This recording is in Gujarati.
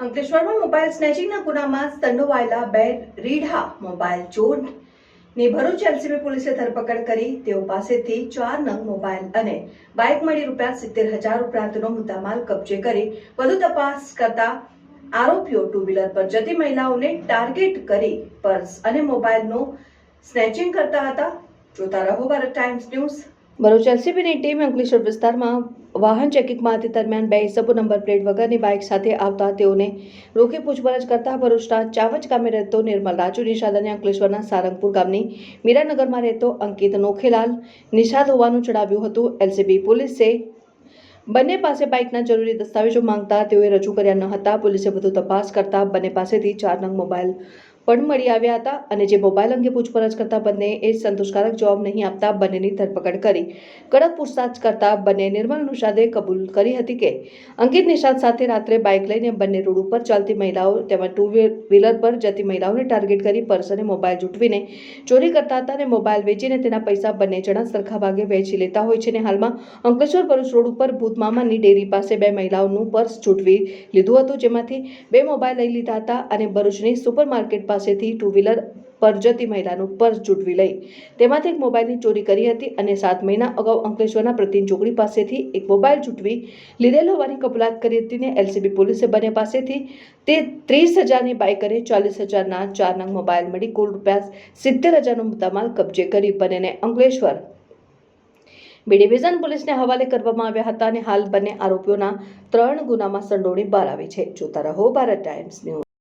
અંકલેશ્વરમાં મોબાઈલ સ્નેચિંગના ગુનામાં સંડોવાયેલા બે રીઢા મોબાઈલ ચોરની ભરૂચ એલસીબી પોલીસે ધરપકડ કરી તેઓ પાસેથી 4 નંગ મોબાઈલ અને બાઇક મળી ₹70,000 ઉપરાંતનો મુદ્દામાલ કબજે કરી વધુ તપાસ કરતા આરોપીઓ ટુ વ્હીલર પર જતી મહિલાઓને ટાર્ગેટ કરી પર્સ અને મોબાઈલનું સ્નેચિંગ કરતા હતા। જોતા રહો ભારત ટાઈમ્સ ન્યૂઝ। ભરૂચ એલસીબીની ટીમ અંકલેશ્વર વિસ્તારમાં વાહન ચેકિંગમાં તે દરમિયાન બે ઇસમો નંબર પ્લેટ વગરની બાઇક સાથે આવતા તેઓને રોકી પૂછપરછ કરતા ભરૂચના ચાવજ ગામે રહેતો નિર્મલ રાજુ નિષાદ અને અંકલેશ્વરના સારંગપુર ગામની મીરાનગરમાં રહેતો અંકિત નોખેલાલ નિષાદ હોવાનું જણાવ્યું હતું। એલસીબી પોલીસે બંને પાસે બાઇકના જરૂરી દસ્તાવેજો માંગતા તેઓએ રજૂ કર્યા ન હતા। પોલીસે વધુ તપાસ કરતા બંને પાસેથી 4 નંગ મોબાઈલ પણ મળી આવ્યા હતા અને જે મોબાઈલ અંગે પૂછપરછ કરતા બંનેએ સંતોષકારક જવાબ નહીં આપતા બંનેની ધરપકડ કરી કડક પૂછતાછ કરતા બંને નિર્મલ નિષાદે કબૂલ કરી હતી કે અંકિત નિષાદ સાથે રાત્રે બાઇક લઈને બંને રોડ ઉપર ચાલતી મહિલાઓ તેમજ ટુ વ્હીલર પર જતી મહિલાઓને ટાર્ગેટ કરી પર્સ અને મોબાઈલ જૂટવીને ચોરી કરતા હતા અને મોબાઈલ વેચીને તેના પૈસા બંને જણા સરખા ભાગે વહેંચી લેતા હોય છે અને હાલમાં અંકલેશ્વર ભરૂચ રોડ ઉપર ભૂતમામાની ડેરી પાસે બે મહિલાઓનું પર્સ જૂટવી લીધું હતું, જેમાંથી 2 મોબાઈલ લઈ લીધા હતા અને ભરૂચની સુપરમાર્કેટ પાસેથી ટુ વ્હીલર પર જતી મહિલાનું પર્સ જૂટવી લઈ તેમાંથી એક મોબાઈલની ચોરી કરી હતી અને 7 મહિના અગાઉ અંકલેશ્વરના પ્રતિન ચોકડી પાસેથી એક મોબાઈલ જૂટવી લીધેલ હોવાની કબૂલાત કરી હતી ને એલસીબી પોલીસે બંને પાસેથી તે 30,000ની બાઇક અને 40,000ના 4 નંગ મોબાઈલ મળી કુલ ₹70,000નો મુદ્દામાલ કબજે કરી બંનેને અંકલેશ્વર બી ડિવિઝન પોલીસને હવાલે કરવામાં આવ્યા હતા અને હાલ બંને આરોપીઓના 3 ગુનામાં સંડોવણી બહાર આવી છે। જોતા રહો ભારત ટાઈમ્સ ન્યૂઝ।